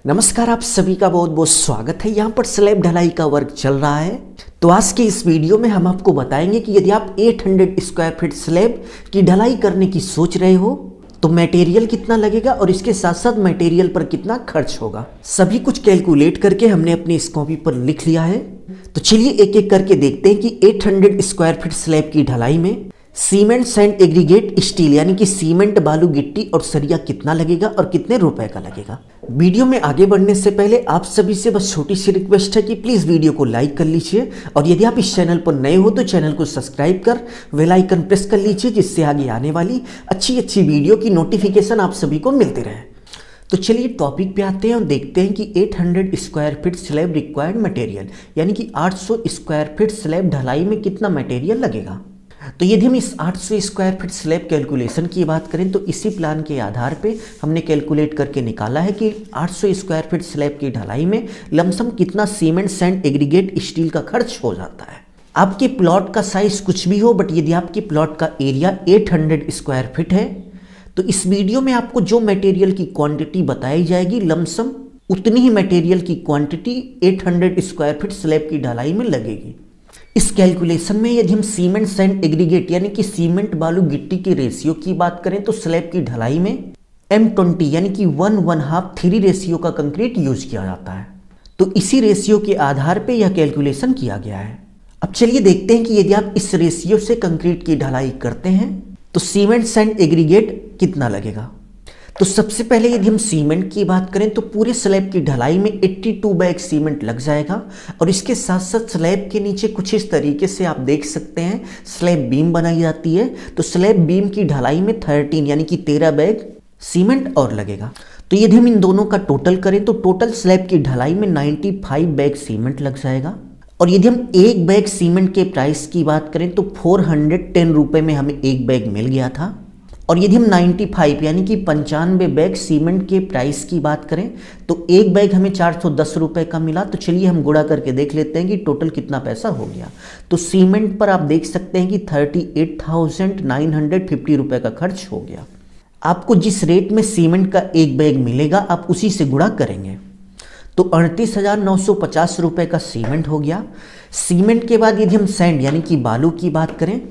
नमस्कार, आप सभी का बहुत बहुत स्वागत है। यहाँ पर स्लैब ढलाई का वर्क चल रहा है। तो आज के इस वीडियो में हम आपको बताएंगे कि यदि आप 800 स्क्वायर फीट स्लैब की ढलाई करने की सोच रहे हो तो मटेरियल कितना लगेगा और इसके साथ साथ मटेरियल पर कितना खर्च होगा, सभी कुछ कैलकुलेट करके हमने अपनी इस कॉपी पर लिख लिया है। तो चलिए एक एक करके देखते हैं कि 800 स्क्वायर फीट स्लैब की ढलाई में सीमेंट सैंड एग्रीगेट स्टील यानी कि सीमेंट बालू गिट्टी और सरिया कितना लगेगा और कितने रुपए का लगेगा। वीडियो में आगे बढ़ने से पहले आप सभी से बस छोटी सी रिक्वेस्ट है कि प्लीज़ वीडियो को लाइक कर लीजिए और यदि आप इस चैनल पर नए हो तो चैनल को सब्सक्राइब कर बेल आइकन प्रेस कर लीजिए, जिससे आगे आने वाली अच्छी वीडियो की नोटिफिकेशन आप सभी को मिलते रहे। तो चलिए टॉपिक पे आते हैं और देखते हैं कि 800 square feet slab required material यानी कि 800 स्क्वायर फीट स्लैब ढलाई में कितना मटेरियल लगेगा। तो यदि हम इस 800 स्क्वायर फीट स्लैब कैलकुलेशन की बात करें तो इसी प्लान के आधार पे हमने कैलकुलेट करके निकाला है कि 800 स्क्वायर फीट स्लैब की ढलाई में लमसम कितना सीमेंट सैंड एग्रीगेट स्टील का खर्च हो जाता है। आपके प्लॉट का साइज कुछ भी हो, बट यदि आपके प्लॉट का एरिया 800 स्क्वायर फीट है तो इस वीडियो में आपको जो मटेरियल की क्वांटिटी बताई जाएगी लमसम उतनी ही मटेरियल की क्वांटिटी 800 स्क्वायर फीट स्लैब की ढलाई में लगेगी। इस कैलकुलेशन में यदि हम सीमेंट सैंड एग्रीगेट यानी कि सीमेंट बालू गिट्टी के रेशियो की बात करें तो स्लैब की ढलाई में M20 यानी कि 1/2 रेशियो का कंक्रीट यूज किया जाता है। तो इसी रेशियो के आधार पे यह कैलकुलेशन किया गया है। अब चलिए देखते हैं कि यदि आप इस रेशियो से कंक्रीट की ढलाई करते हैं तो सीमेंट सैंड एग्रीगेट कितना लगेगा। तो सबसे पहले यदि हम सीमेंट की बात करें तो पूरे स्लैब की ढलाई में 82 बैग सीमेंट लग जाएगा और इसके साथ साथ स्लैब के नीचे कुछ इस तरीके से आप देख सकते हैं स्लैब बीम बनाई जाती है। तो स्लैब बीम की ढलाई में 13 यानी कि 13 बैग सीमेंट और लगेगा। तो यदि हम इन दोनों का टोटल करें तो टोटल स्लैब की ढलाई में 95 बैग सीमेंट लग जाएगा। और यदि हम एक बैग सीमेंट के प्राइस की बात करें तो 410 रुपये में हमें एक बैग मिल गया था। और यदि हम 95 यानी कि 95 बैग सीमेंट के प्राइस की बात करें तो एक बैग हमें 410 रुपये का मिला। तो चलिए हम गुणा करके देख लेते हैं कि टोटल कितना पैसा हो गया। तो सीमेंट पर आप देख सकते हैं कि 38,950 रुपये का खर्च हो गया। आपको जिस रेट में सीमेंट का एक बैग मिलेगा आप उसी से गुणा करेंगे तो 38,950 रुपये का सीमेंट हो गया। सीमेंट के बाद यदि हम सैंड यानी कि बालू की बात करें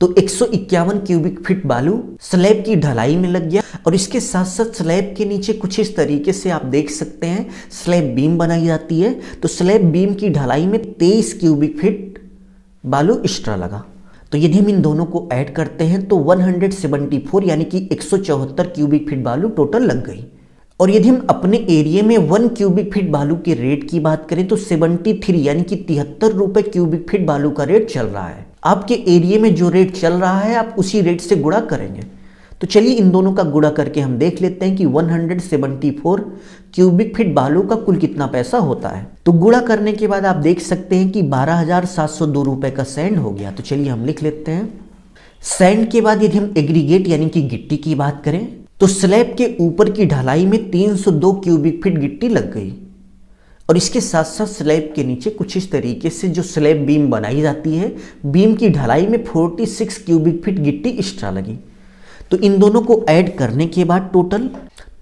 तो 151 क्यूबिक फीट बालू स्लैब की ढलाई में लग गया। और इसके साथ साथ स्लैब के नीचे कुछ इस तरीके से आप देख सकते हैं स्लैब बीम बनाई जाती है। तो स्लैब बीम की ढलाई में 23 क्यूबिक फीट बालू एक्स्ट्रा लगा। तो यदि हम इन दोनों को ऐड करते हैं तो 174 यानी कि 174 क्यूबिक फीट बालू टोटल लग गई। और यदि हम अपने एरिया में 1 क्यूबिक फीट बालू के रेट की बात करें तो 73 यानी कि 73 रुपये क्यूबिक फीट बालू का रेट चल रहा है। आपके एरिया में जो रेट चल रहा है आप उसी रेट से गुणा करेंगे। तो चलिए इन दोनों का गुणा करके हम देख लेते हैं कि 174 क्यूबिक फीट बालू का कुल कितना पैसा होता है। तो गुणा करने के बाद आप देख सकते हैं कि 12,702 रुपये का सैंड हो गया। तो चलिए हम लिख लेते हैं। सैंड के बाद यदि हम एग्रीगेट यानी कि गिट्टी की बात करें तो स्लैब के ऊपर की ढलाई में 302 क्यूबिक फीट गिट्टी लग गई। और इसके साथ साथ स्लैब के नीचे कुछ इस तरीके से जो स्लैब बीम बनाई जाती है बीम की ढलाई में 46 क्यूबिक फीट गिट्टी एक्स्ट्रा लगी। तो इन दोनों को ऐड करने के बाद टोटल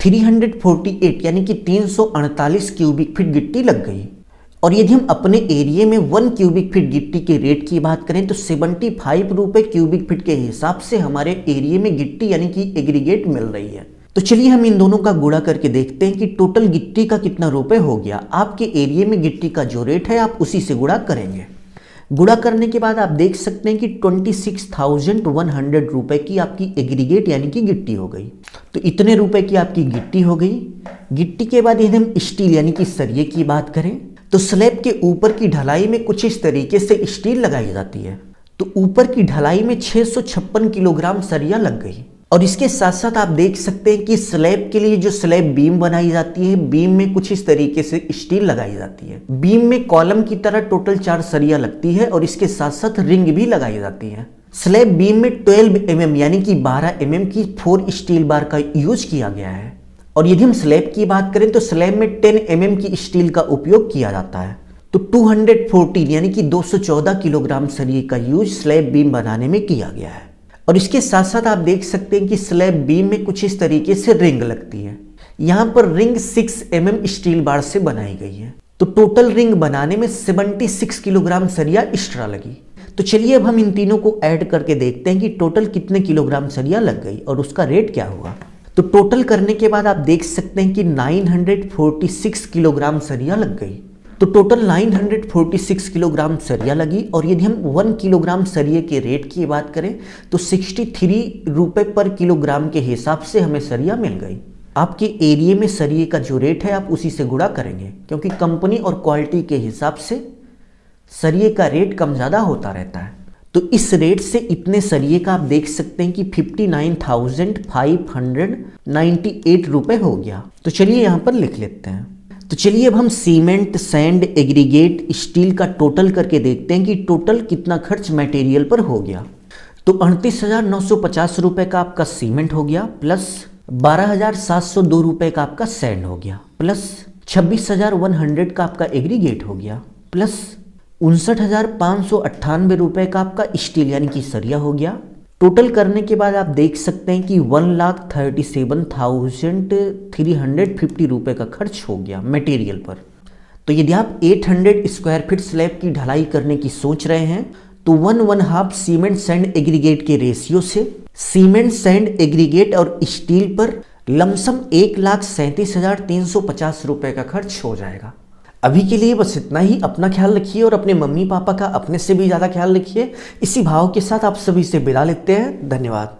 348 यानी कि 348 क्यूबिक फीट गिट्टी लग गई। और यदि हम अपने एरिया में 1 क्यूबिक फीट गिट्टी के रेट की बात करें तो 75 रुपये क्यूबिक फीट के हिसाब से हमारे एरिया में गिट्टी यानी कि एग्रीगेट मिल रही है। तो चलिए हम इन दोनों का गुणा करके देखते हैं कि टोटल गिट्टी का कितना रुपए हो गया। आपके एरिया में गिट्टी का जो रेट है आप उसी से गुणा करेंगे। गुणा करने के बाद आप देख सकते हैं कि 26,100 रुपये की आपकी एग्रीगेट यानी कि गिट्टी हो गई। तो इतने रुपए की आपकी गिट्टी हो गई। गिट्टी के बाद यदि हम स्टील यानी कि सरिये की बात करें तो स्लैब के ऊपर की ढलाई में कुछ इस तरीके से स्टील लगाई जाती है। तो ऊपर की ढलाई में 656 किलोग्राम सरिया लग गई। और इसके साथ साथ आप देख सकते हैं कि स्लैब के लिए जो स्लैब बीम बनाई जाती है बीम में कुछ इस तरीके से स्टील लगाई जाती है। बीम में कॉलम की तरह टोटल 4 सरिया लगती है और इसके साथ साथ रिंग भी लगाई जाती है। स्लैब बीम में 12 mm यानी कि 12 mm की 4 स्टील बार का यूज किया गया है। और यदि हम स्लैब की बात करें तो स्लैब में 10 mm की स्टील का उपयोग किया जाता है। तो 214 यानी कि 214 किलोग्राम सरिये का यूज स्लैब बीम बनाने में किया गया है। और इसके साथ साथ आप देख सकते हैं कि स्लैब बीम में कुछ इस तरीके से रिंग लगती है। यहाँ पर रिंग 6 mm स्टील बार से बनाई गई है। तो टोटल रिंग बनाने में 76 किलोग्राम सरिया एक्स्ट्रा लगी। तो चलिए अब हम इन तीनों को ऐड करके देखते हैं कि टोटल कितने किलोग्राम सरिया लग गई और उसका रेट क्या हुआ। तो टोटल करने के बाद आप देख सकते हैं कि 946 किलोग्राम सरिया लग गई। तो टोटल 946 किलोग्राम सरिया लगी। और यदि हम 1 किलोग्राम सरिये के रेट की बात करें तो 63 रुपये पर किलोग्राम के हिसाब से हमें सरिया मिल गई। आपके एरिया में सरिये का जो रेट है आप उसी से गुणा करेंगे, क्योंकि कंपनी और क्वालिटी के हिसाब से सरिये का रेट कम ज़्यादा होता रहता है। तो इस रेट से इतने सरिये का आप देख सकते हैं कि 59,598 रुपये हो गया। तो चलिए यहाँ पर लिख लेते हैं। तो चलिए अब हम सीमेंट, सैंड, एग्रीगेट, स्टील का टोटल करके देखते हैं कि टोटल कितना खर्च मटेरियल पर हो गया। तो 38,950 रुपये का आपका सीमेंट हो गया, प्लस 12,702 रुपये का आपका सैंड हो गया, प्लस 26,100 का आपका एग्रीगेट हो गया, प्लस 59,598 रुपये का आपका स्टील यानी कि सरिया हो गया। टोटल करने के बाद आप देख सकते हैं कि 1,37,350 रुपये का खर्च हो गया मटेरियल पर। तो यदि आप 800 स्क्वायर फीट स्लैब की ढलाई करने की सोच रहे हैं तो 1/2 सीमेंट, सैंड, एग्रीगेट के रेशियो से सीमेंट, सैंड, एग्रीगेट और स्टील पर लमसम 1,37,350 रुपये का खर्च हो जाएगा। अभी के लिए बस इतना ही। अपना ख्याल रखिए और अपने मम्मी पापा का अपने से भी ज़्यादा ख्याल रखिए। इसी भाव के साथ आप सभी से विदा लेते हैं। धन्यवाद।